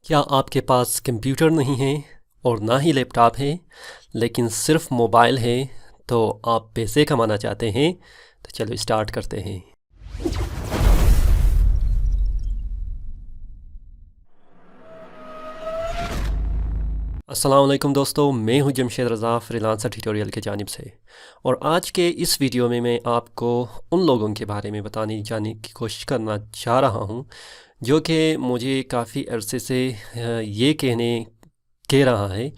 क्या आपके पास कंप्यूटर नहीं है और ना ही लैपटॉप है, लेकिन सिर्फ मोबाइल है, तो आप पैसे कमाना चाहते हैं? तो चलो स्टार्ट करते हैं। अस्सलाम वालेकुम दोस्तों, मैं हूं जमशेद रज़ा फ्रीलांसर ट्यूटोरियल की जानिब से। और आज के इस वीडियो में मैं आपको उन लोगों के बारे में बताने जाने की कोशिश करना चाह रहा हूं जो कि मुझे काफ़ी अरसे से ये कह रहा है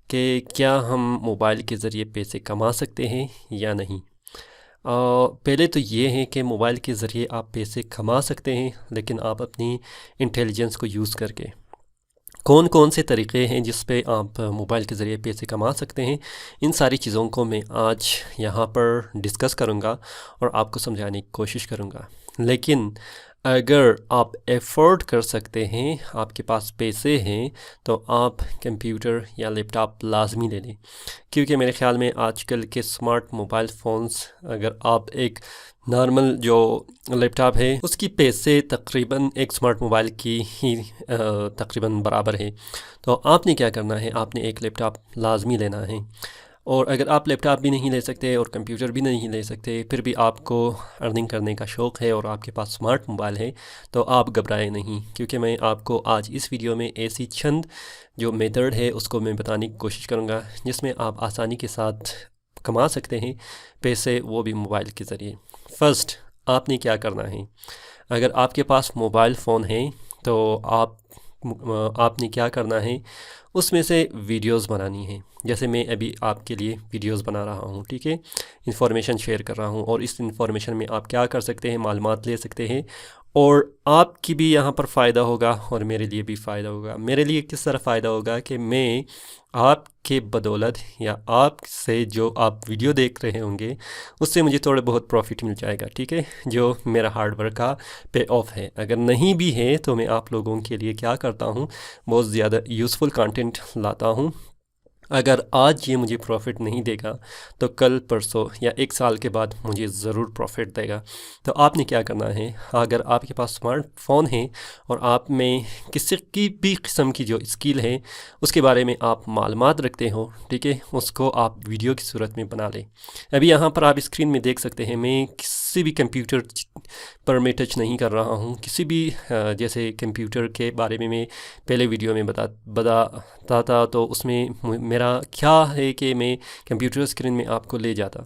कि क्या हम मोबाइल के ज़रिए पैसे कमा सकते हैं या नहीं। पहले तो ये है कि मोबाइल के ज़रिए आप पैसे कमा सकते हैं, लेकिन आप अपनी इंटेलिजेंस को यूज़ करके। कौन कौन से तरीक़े हैं जिस पे आप मोबाइल के ज़रिए पैसे कमा सकते हैं, इन सारी चीज़ों को मैं आज यहाँ पर डिस्कस करूँगा और आपको समझाने की कोशिश करूँगा। लेकिन अगर आप एफ़ोर्ड कर सकते हैं, आपके पास पैसे हैं, तो आप कंप्यूटर या लैपटॉप लाजमी ले लें, क्योंकि मेरे ख़्याल में आजकल के स्मार्ट मोबाइल फ़ोन्स, अगर आप एक नॉर्मल जो लैपटॉप है उसकी पैसे तकरीबन एक स्मार्ट मोबाइल की ही तकरीबन बराबर है। तो आपने क्या करना है, आपने एक लैपटॉप लाजमी लेना है। और अगर आप लैपटॉप भी नहीं ले सकते और कंप्यूटर भी नहीं ले सकते, फिर भी आपको अर्निंग करने का शौक़ है और आपके पास स्मार्ट मोबाइल है, तो आप घबराएं नहीं, क्योंकि मैं आपको आज इस वीडियो में ऐसी चंद जो मेथड है उसको मैं बताने की कोशिश करूँगा जिसमें आप आसानी के साथ कमा सकते हैं पैसे, वो भी मोबाइल के ज़रिए। फ़र्स्ट, आपने क्या करना है, अगर आपके पास मोबाइल फ़ोन है तो आपने क्या करना है, उसमें से वीडियोस बनानी है। जैसे मैं अभी आपके लिए वीडियोस बना रहा हूँ, ठीक है, इंफॉर्मेशन शेयर कर रहा हूँ, और इस इंफॉर्मेशन में आप क्या कर सकते हैं, मालूमात ले सकते हैं, और आपकी भी यहाँ पर फ़ायदा होगा और मेरे लिए भी फ़ायदा होगा। मेरे लिए किस तरह फ़ायदा होगा कि मैं आपके बदौलत या आपसे जो आप वीडियो देख रहे होंगे उससे मुझे थोड़ा बहुत प्रॉफिट मिल जाएगा, ठीक है, जो मेरा हार्ड वर्क का पे ऑफ है। अगर नहीं भी है तो मैं आप लोगों के लिए क्या करता हूँ, बहुत ज़्यादा यूज़फुल कंटेंट लाता हूँ। अगर आज ये मुझे प्रॉफिट नहीं देगा तो कल परसों या एक साल के बाद मुझे ज़रूर प्रॉफिट देगा। तो आपने क्या करना है, अगर आपके पास स्मार्टफोन है और आप में किसी की भी किस्म की जो स्किल है उसके बारे में आप मालूमात रखते हो, ठीक है, उसको आप वीडियो की सूरत में बना लें। अभी यहाँ पर आप स्क्रीन में देख सकते हैं, मैं किसी भी कंप्यूटर पर मैं टच नहीं कर रहा हूँ। किसी भी जैसे कंप्यूटर के बारे में मैं पहले वीडियो में बताता था, तो उसमें मेरा क्या है कि मैं कंप्यूटर स्क्रीन में आपको ले जाता,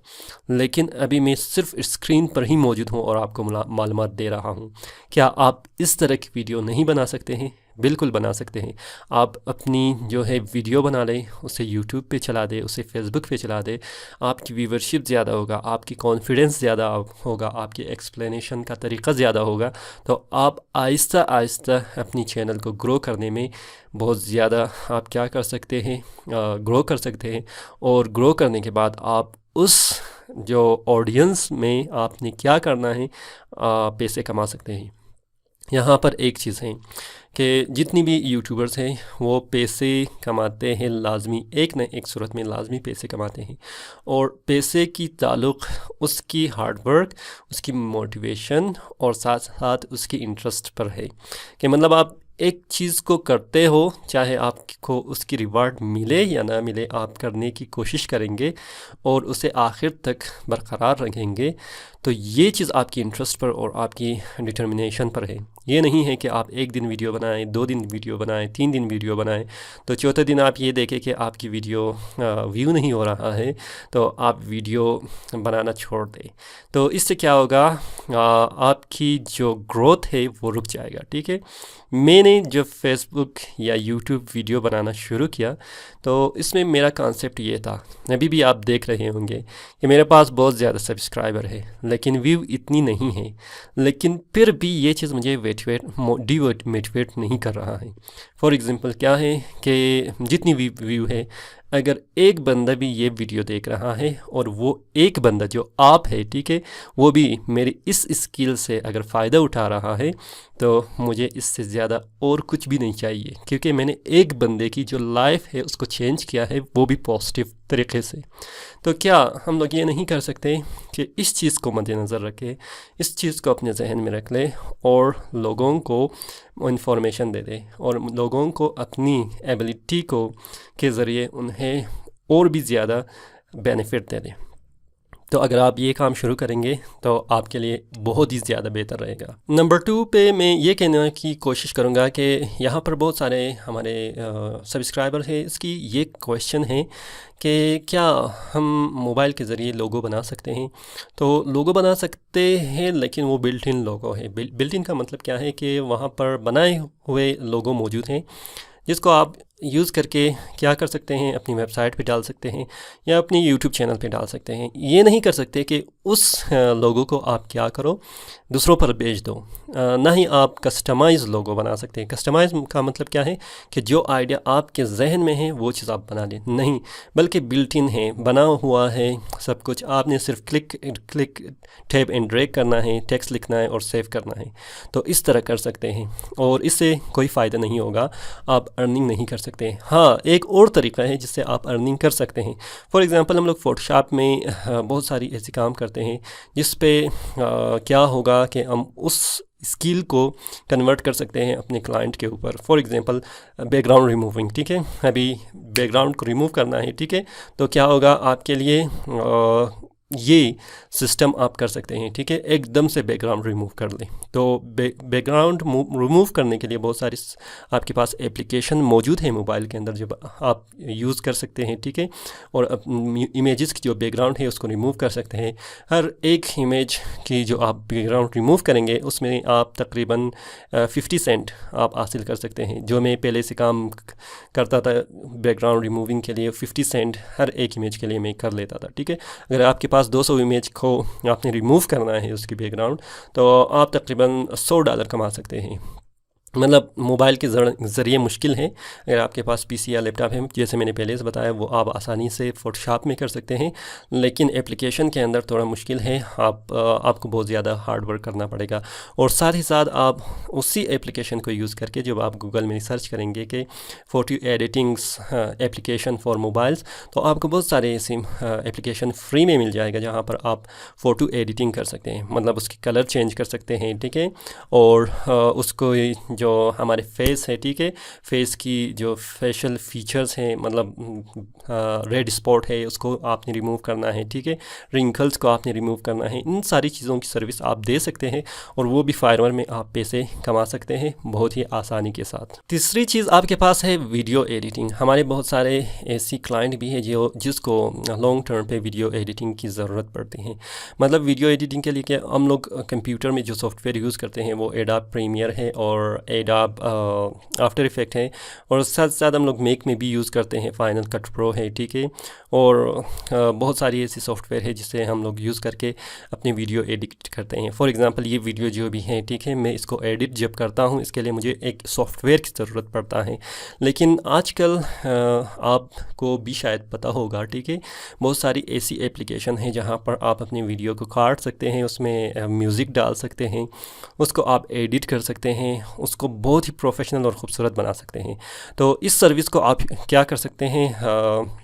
लेकिन अभी मैं सिर्फ स्क्रीन पर ही मौजूद हूँ और आपको मालूमात दे रहा हूँ। क्या आप इस तरह की वीडियो नहीं बना सकते हैं? बिल्कुल बना सकते हैं। आप अपनी जो है वीडियो बना लें, उसे यूट्यूब पे चला दें, उसे फेसबुक पे चला दें, आपकी व्यूवरशिप ज़्यादा होगा, आपकी कॉन्फिडेंस ज़्यादा होगा, आपकी एक्सप्लेनेशन का तरीक़ा ज़्यादा होगा, तो आप आहिस्ता आहिस्ता अपनी चैनल को ग्रो करने में बहुत ज़्यादा आप क्या कर सकते हैं, ग्रो कर सकते हैं। और ग्रो करने के बाद आप उस जो ऑडियंस में आपने क्या करना है, पैसे कमा सकते हैं। यहाँ पर एक चीज़ है कि जितनी भी यूट्यूबर्स हैं वो पैसे कमाते हैं, लाजमी एक न एक सूरत में लाजमी पैसे कमाते हैं, और पैसे की ताल्लुक़ उसकी हार्ड वर्क, उसकी मोटिवेशन और साथ साथ उसकी इंटरेस्ट पर है। कि मतलब आप एक चीज़ को करते हो, चाहे आपको उसकी रिवार्ड मिले या ना मिले, आप करने की कोशिश करेंगे और उसे आखिर तक बरकरार रखेंगे, तो ये चीज़ आपकी इंटरेस्ट पर और आपकी डिटर्मिनेशन पर है। ये नहीं है कि आप एक दिन वीडियो बनाएं, 2 दिन वीडियो बनाएं, 3 दिन वीडियो बनाएं, तो चौथे दिन आप ये देखें कि आपकी वीडियो व्यू नहीं हो रहा है, तो आप वीडियो बनाना छोड़ दें। तो इससे क्या होगा, आपकी जो ग्रोथ है वो रुक जाएगा, ठीक है। मैंने जब फेसबुक या यूट्यूब वीडियो बनाना शुरू किया तो इसमें मेरा कॉन्सेप्ट ये था, अभी भी आप देख रहे होंगे कि मेरे पास बहुत ज़्यादा सब्सक्राइबर है लेकिन व्यू इतनी नहीं है, लेकिन फिर भी ये चीज़ मुझे डिमोटिवेट नहीं कर रहा है। फॉर एग्ज़ाम्पल क्या है कि जितनी व्यू है, अगर एक बंदा भी ये वीडियो देख रहा है और वो एक बंदा जो आप है, ठीक है, वो भी मेरी इस स्किल से अगर फ़ायदा उठा रहा है, तो मुझे इससे ज़्यादा और कुछ भी नहीं चाहिए, क्योंकि मैंने एक बंदे की जो लाइफ है उसको चेंज किया है, वो भी पॉजिटिव तरीके से। तो क्या हम लोग ये नहीं कर सकते कि इस चीज़ को मद्देनज़र रखें, इस चीज़ को अपने जहन में रख लें और लोगों को इंफॉर्मेशन दे दें और लोगों को अपनी एबिलिटी को के ज़रिए उन्हें और भी ज़्यादा बेनिफिट दे दें। तो अगर आप ये काम शुरू करेंगे तो आपके लिए बहुत ही ज़्यादा बेहतर रहेगा। नंबर 2 पे मैं ये कहने की कोशिश करूँगा कि यहाँ पर बहुत सारे हमारे सब्सक्राइबर हैं, इसकी ये क्वेश्चन है कि क्या हम मोबाइल के ज़रिए लोगो बना सकते हैं। तो लोगो बना सकते हैं, लेकिन वो बिल्ट इन लोगो है। बिल्ट इन का मतलब क्या है कि वहाँ पर बनाए हुए लोगो मौजूद हैं जिसको आप यूज़ करके क्या कर सकते हैं, अपनी वेबसाइट पे डाल सकते हैं या अपनी यूट्यूब चैनल पे डाल सकते हैं। ये नहीं कर सकते कि उस लोगो को आप क्या करो, दूसरों पर भेज दो। ना ही आप कस्टमाइज़ लोगो बना सकते हैं। कस्टमाइज़ का मतलब क्या है कि जो आइडिया आपके जहन में है वो चीज़ आप बना लें, नहीं, बल्कि बिल्ट इन है, बना हुआ है सब कुछ। आपने सिर्फ क्लिक टैब एंड ड्रैग करना है, टेक्स्ट लिखना है और सेव करना है। तो इस तरह कर सकते हैं और इससे कोई फ़ायदा नहीं होगा, आप अर्निंग नहीं कर सकते। हाँ, एक और तरीका है जिससे आप अर्निंग कर सकते हैं। फॉर एग्ज़ाम्पल हम लोग फ़ोटोशॉप में बहुत सारी ऐसे काम करते हैं जिस पे क्या होगा कि हम उस स्किल को कन्वर्ट कर सकते हैं अपने क्लाइंट के ऊपर। फॉर एग्ज़ाम्पल बैकग्राउंड रिमूविंग, ठीक है, अभी बैकग्राउंड को रिमूव करना है, ठीक है, तो क्या होगा आपके लिए ये सिस्टम आप कर सकते हैं, ठीक है, एकदम से बैकग्राउंड रिमूव कर लें। तो बैकग्राउंड रिमूव करने के लिए बहुत सारी आपके पास एप्लीकेशन मौजूद है मोबाइल के अंदर जब आप यूज़ कर सकते हैं, ठीक है, और इमेजेस की जो बैकग्राउंड है उसको रिमूव कर सकते हैं। हर एक इमेज की जो आप बैकग्राउंड रिमूव करेंगे उसमें आप तकरीबन 50 सेंट आप हासिल कर सकते हैं। जो मैं पहले से काम करता था बैकग्राउंड रिमूविंग के लिए, 50 सेंट हर एक इमेज के लिए मैं कर लेता था, ठीक है। अगर आपके पास 200 इमेज को आपने रिमूव करना है उसकी बैकग्राउंड, तो आप तकरीबन $100 कमा सकते हैं। मतलब मोबाइल के ज़रिए मुश्किल है। अगर आपके पास पीसी या लैपटॉप है, जैसे मैंने पहले से बताया, वो आप आसानी से फ़ोटोशॉप में कर सकते हैं, लेकिन एप्लीकेशन के अंदर थोड़ा मुश्किल है। आपको बहुत ज़्यादा हार्ड वर्क करना पड़ेगा और साथ ही साथ आप उसी एप्लीकेशन को यूज़ करके जब आप गूगल में सर्च करेंगे कि photo editings application for mobiles, तो आपको बहुत सारे ऐसे एप्लीकेशन फ्री में मिल जाएगा जहाँ पर आप फ़ोटो एडिटिंग कर सकते हैं, मतलब उसकी कलर चेंज कर सकते हैं, ठीक है, और उसको जो हमारे फेस है, ठीक है, फेस की जो फेशियल फीचर्स हैं, मतलब रेड स्पॉट है उसको आपने रिमूव करना है, ठीक है, रिंकल्स को आपने रिमूव करना है। इन सारी चीज़ों की सर्विस आप दे सकते हैं और वो भी फाइवर में आप पैसे कमा सकते हैं बहुत ही आसानी के साथ। तीसरी चीज़ आपके पास है वीडियो एडिटिंग। हमारे बहुत सारे ऐसी क्लाइंट भी है जिसको लॉन्ग टर्म पे वीडियो एडिटिंग की ज़रूरत पड़ती है। मतलब वीडियो एडिटिंग के लिए क्या हम लोग कंप्यूटर में जो सॉफ्टवेयर यूज़ करते हैं वो एडोब प्रीमियर है और एडोब आफ्टर इफेक्ट है, और साथ साथ हम लोग मेक में भी यूज़ करते हैं, फाइनल कट प्रो है, ठीक है, और बहुत सारी ऐसी सॉफ्टवेयर है जिसे हम लोग यूज़ करके अपनी वीडियो एडिट करते हैं। फॉर एग्ज़ाम्पल ये वीडियो जो भी है, ठीक है, मैं इसको एडिट जब करता हूँ इसके लिए मुझे एक सॉफ्टवेयर की ज़रूरत पड़ता है। लेकिन आजकल आपको भी शायद पता होगा, ठीक है, बहुत सारी ऐसी एप्लीकेशन है जहाँ पर आप अपनी वीडियो को काट सकते हैं, उसमें म्यूज़िक डाल सकते हैं, उसको आप एडिट कर सकते हैं, उसको बहुत ही प्रोफेशनल और ख़ूबसूरत बना सकते हैं। तो इस सर्विस को आप क्या कर सकते हैं,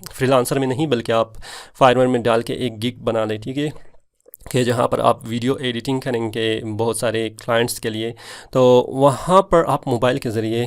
फ्रीलांसर में नहीं बल्कि आप फाइवर में डाल के एक गिग बना लें, ठीक है, कि जहाँ पर आप वीडियो एडिटिंग करेंगे बहुत सारे क्लाइंट्स के लिए, तो वहाँ पर आप मोबाइल के ज़रिए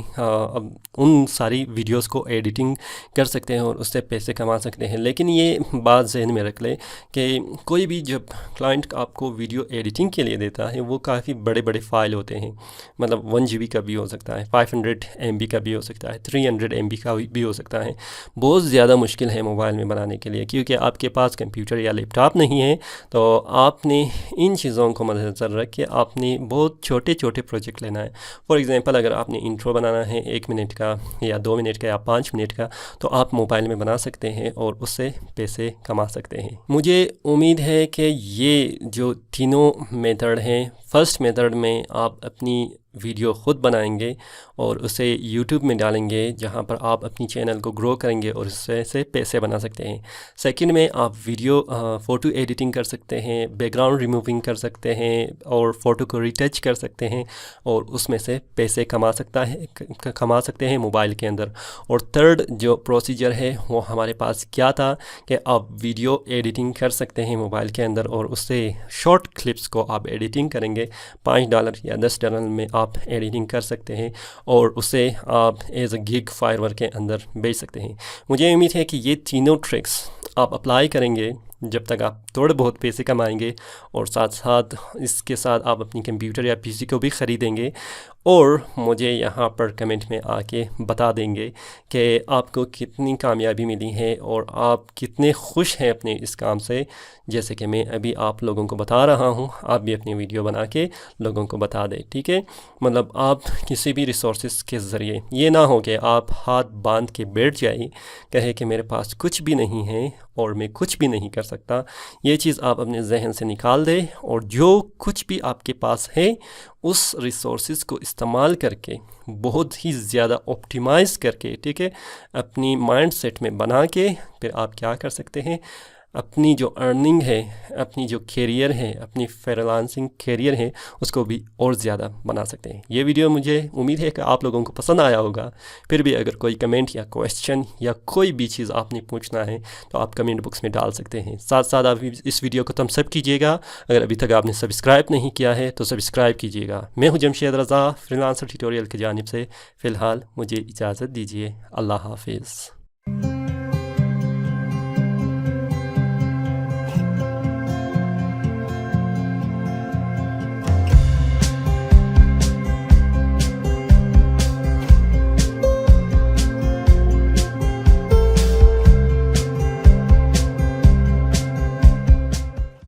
उन सारी वीडियोस को एडिटिंग कर सकते हैं और उससे पैसे कमा सकते हैं। लेकिन ये बात जहन में रख लें कि कोई भी जब क्लाइंट आपको वीडियो एडिटिंग के लिए देता है वो काफ़ी बड़े बड़े फ़ाइल होते हैं, मतलब 1 GB का भी हो सकता है, 500 MB का भी हो सकता है, 300 MB का भी हो सकता है। बहुत ज़्यादा मुश्किल है मोबाइल में बनाने के लिए, क्योंकि आपके पास कंप्यूटर या लैपटॉप नहीं है। तो आपने इन चीज़ों को मद्देनज़र रख के आपने बहुत छोटे छोटे प्रोजेक्ट लेना है। फॉर एग्ज़ाम्पल अगर आपने इंट्रो बनाना है 1 मिनट का या 2 मिनट का या 5 मिनट का, तो आप मोबाइल में बना सकते हैं और उससे पैसे कमा सकते हैं। मुझे उम्मीद है कि ये जो तीनों मेथड हैं, फर्स्ट मेथड में आप अपनी वीडियो ख़ुद बनाएंगे और उसे यूट्यूब में डालेंगे जहां पर आप अपनी चैनल को ग्रो करेंगे और उससे से पैसे बना सकते हैं। सेकंड में आप वीडियो फ़ोटो एडिटिंग कर सकते हैं, बैकग्राउंड रिमूविंग कर सकते हैं और फ़ोटो को रिटच कर सकते हैं और उसमें से पैसे कमा सकते हैं मोबाइल के अंदर। और थर्ड जो प्रोसीजर है वो हमारे पास क्या था कि आप वीडियो एडिटिंग कर सकते हैं मोबाइल के अंदर और उससे शॉर्ट क्लिप्स को आप एडिटिंग करेंगे, $5 या $10 में आप एडिटिंग कर सकते हैं और उसे आप एज अ गिग फाइवर के अंदर बेच सकते हैं। मुझे उम्मीद है कि ये तीनों ट्रिक्स आप अप्लाई करेंगे जब तक आप थोड़े बहुत पैसे कमाएंगे और साथ साथ इसके साथ आप अपनी कंप्यूटर या पीसी को भी ख़रीदेंगे और मुझे यहाँ पर कमेंट में आके बता देंगे कि आपको कितनी कामयाबी मिली है और आप कितने खुश हैं अपने इस काम से। जैसे कि मैं अभी आप लोगों को बता रहा हूँ, आप भी अपनी वीडियो बना के लोगों को बता दें, ठीक है। मतलब आप किसी भी रिसोर्सेज के ज़रिए ये ना हो कि आप हाथ बांध के बैठ जाए, कहे कि मेरे पास कुछ भी नहीं है और मैं कुछ भी नहीं कर सकता। ये चीज़ आप अपने जहन से निकाल दें और जो कुछ भी आपके पास है उस रिसोर्सेज को इस्तेमाल करके बहुत ही ज़्यादा ऑप्टिमाइज़ करके, ठीक है, अपनी माइंड सेट में बना के फिर आप क्या कर सकते हैं, अपनी जो अर्निंग है, अपनी जो कैरियर है, अपनी फ्रीलांसिंग कैरियर है, उसको भी और ज़्यादा बना सकते हैं। ये वीडियो मुझे उम्मीद है कि आप लोगों को पसंद आया होगा। फिर भी अगर कोई कमेंट या क्वेश्चन या कोई भी चीज़ आपने पूछना है तो आप कमेंट बॉक्स में डाल सकते हैं। साथ साथ आप इस वीडियो को थम्स अप कीजिएगा। अगर अभी तक आपने सब्सक्राइब नहीं किया है तो सब्सक्राइब कीजिएगा। मैं हूं जमशेद रज़ा, फ्रीलांसर ट्यूटोरियल की जानिब से। फ़िलहाल मुझे इजाज़त दीजिए। अल्लाह हाफिज़।